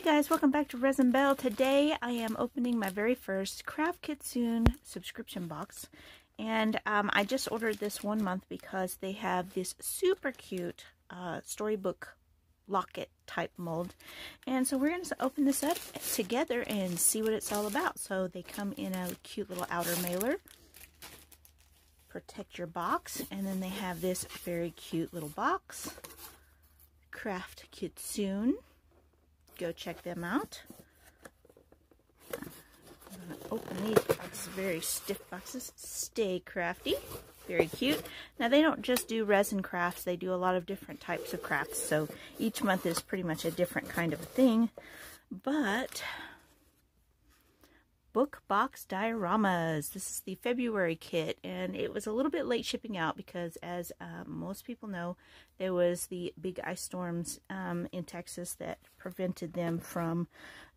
Hey guys, welcome back to Resin Bell. Today I am opening my very first Craft Kitsune subscription box. And I just ordered this 1 month because they have this super cute storybook locket type mold. And so we're going to open this up together and see what it's all about. So they come in a cute little outer mailer. Protect your box. And then they have this very cute little box. Craft Kitsune. Go check them out. I'm going to open these boxes, very stiff boxes. Stay crafty. Very cute. Now they don't just do resin crafts, they do a lot of different types of crafts. So each month is pretty much a different kind of a thing. But book box dioramas. This is the February kit, and it was a little bit late shipping out because, as most people know, there was the big ice storms in Texas that prevented them from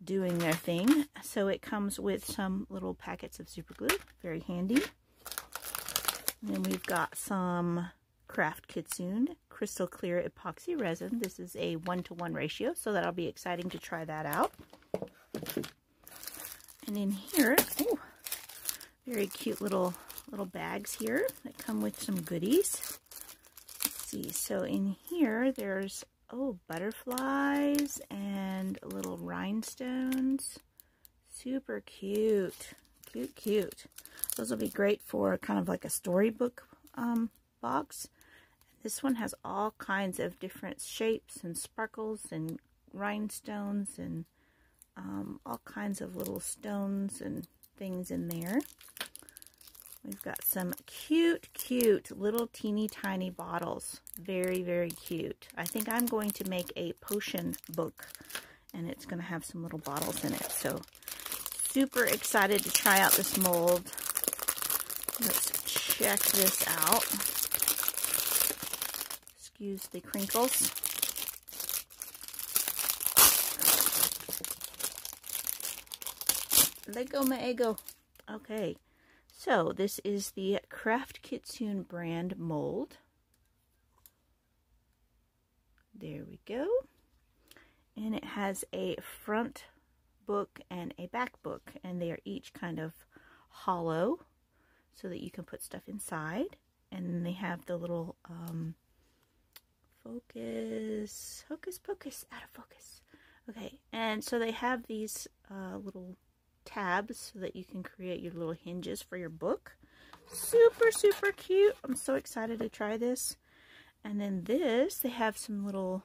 doing their thing. So it comes with some little packets of super glue, very handy. And then we've got some Craft Kitsune crystal clear epoxy resin. This is a 1-to-1 ratio, so that'll be exciting to try that out. And in here, oh, very cute little bags here that come with some goodies. Let's see, so in here there's, oh, butterflies and little rhinestones. Super cute. Cute, cute. Those will be great for kind of like a storybook box. This one has all kinds of different shapes and sparkles and rhinestones and all kinds of little stones and things in there. We've got some cute, cute little teeny tiny bottles. Very, very cute. I think I'm going to make a potion book, and it's going to have some little bottles in it. So super excited to try out this mold. Let's check this out. Excuse the crinkles. Lego my ego. Okay, so this is the Craft Kitsune brand mold. There we go. And it has a front book and a back book, and they are each kind of hollow so that you can put stuff inside. And then they have the little hocus pocus, out of focus. Okay, and so they have these little tabs so that you can create your little hinges for your book. Super, super cute. I'm so excited to try this. And then this, they have some little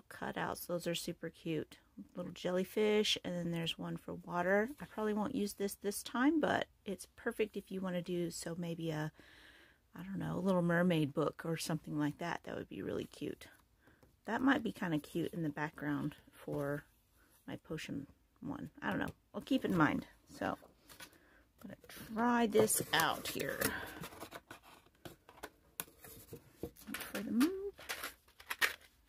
cutouts. Those are super cute. Little jellyfish, and then there's one for water. I probably won't use this time, but it's perfect if you want to do so maybe a, I don't know, a Little Mermaid book or something like that. That would be really cute. That might be kind of cute in the background for my potion one. I don't know. I'll keep in mind. So I'm going to try this out here. For the move.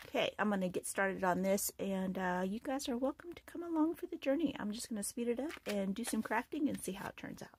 Okay, I'm going to get started on this, and you guys are welcome to come along for the journey. I'm just going to speed it up and do some crafting and see how it turns out.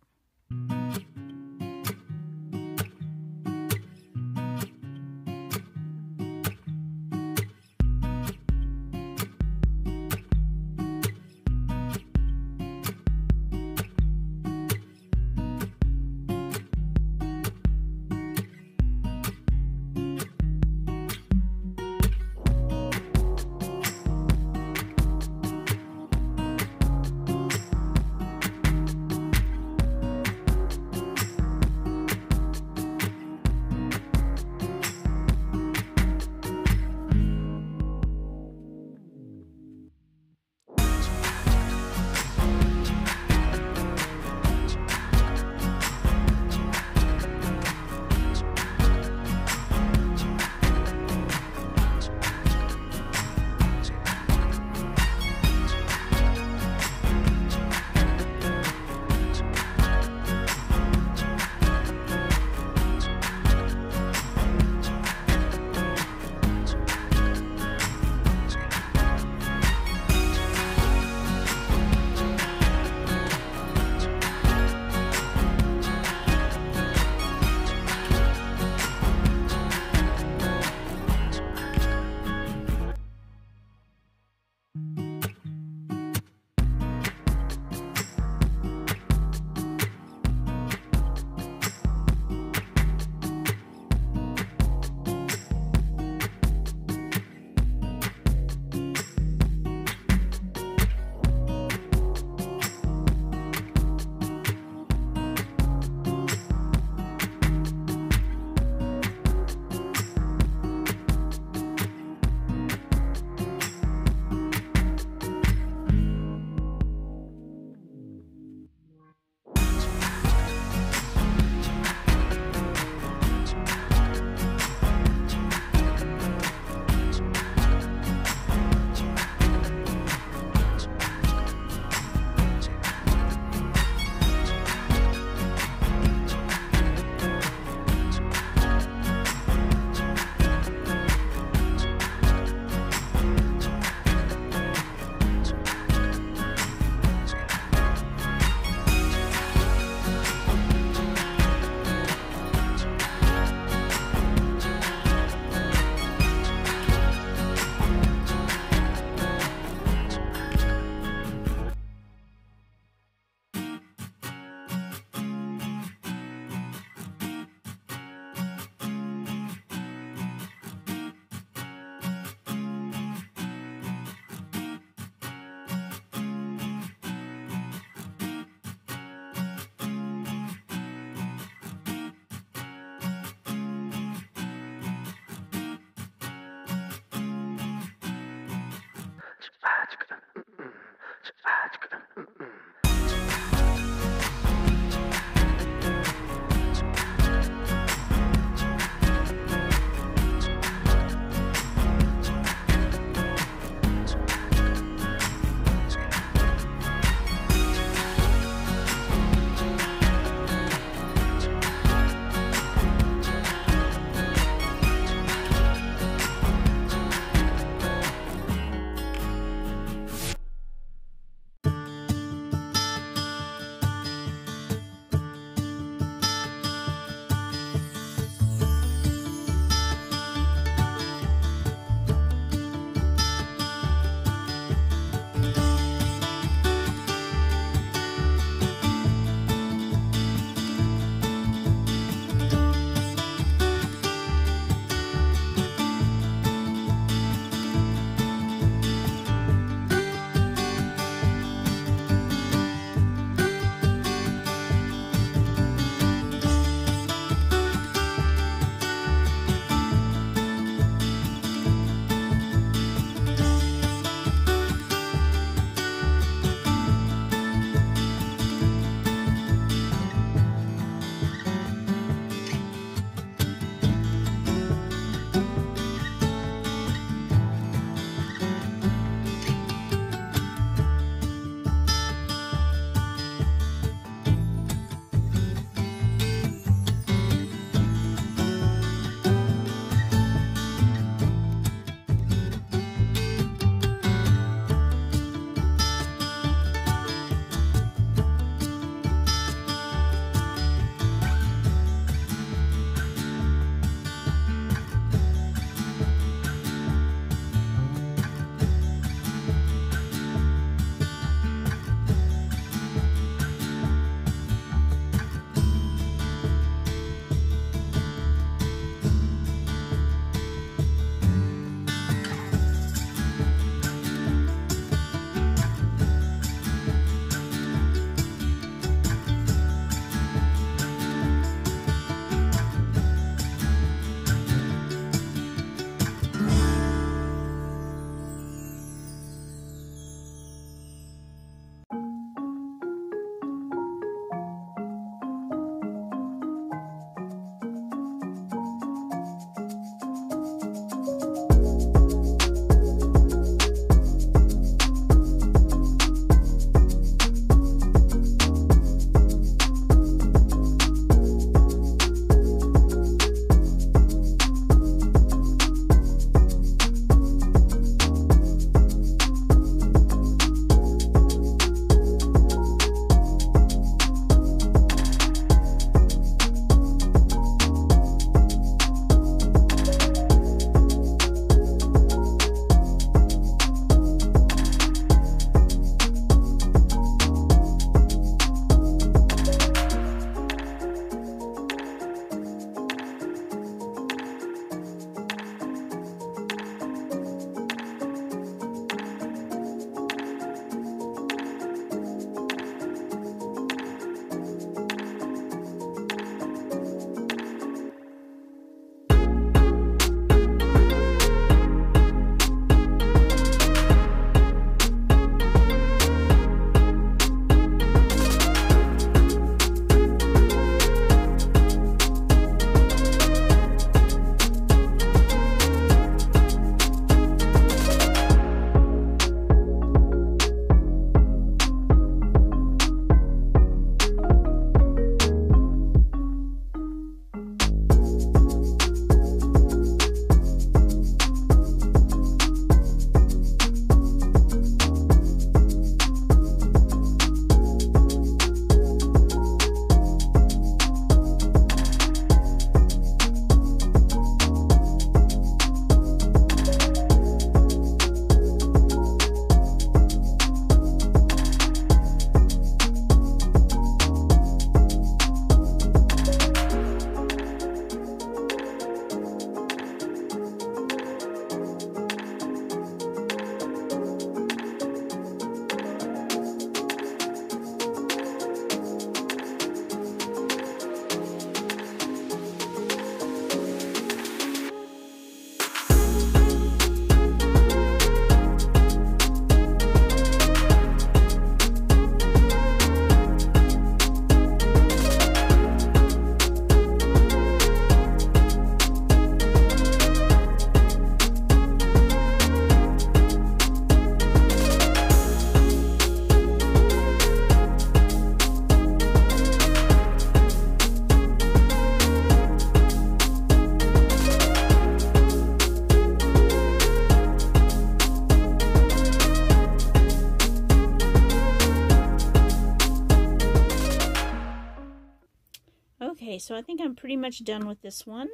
Okay, so I think I'm pretty much done with this one.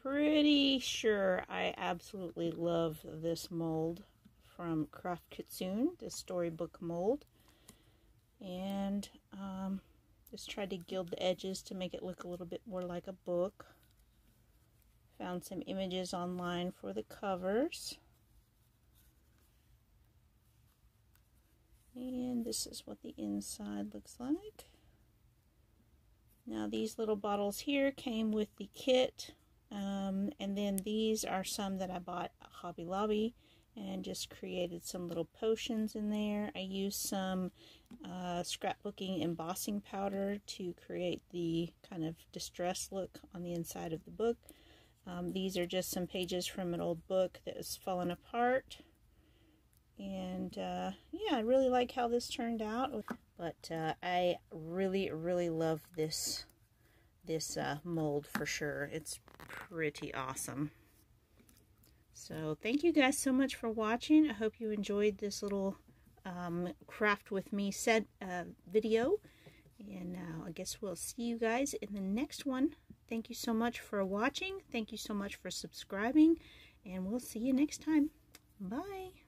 Pretty sure I absolutely love this mold from Craft Kitsune, the Storybook mold. And just tried to gild the edges to make it look a little bit more like a book. Found some images online for the covers. And this is what the inside looks like. Now these little bottles here came with the kit. And then these are some that I bought at Hobby Lobby and just created some little potions in there. I used some scrapbooking embossing powder to create the kind of distress look on the inside of the book. These are just some pages from an old book that was fallen apart. And yeah, I really like how this turned out. But I really, really love this mold for sure. It's pretty awesome. So thank you guys so much for watching. I hope you enjoyed this little craft with me set video. And I guess we'll see you guys in the next one. Thank you so much for watching. Thank you so much for subscribing. And we'll see you next time. Bye.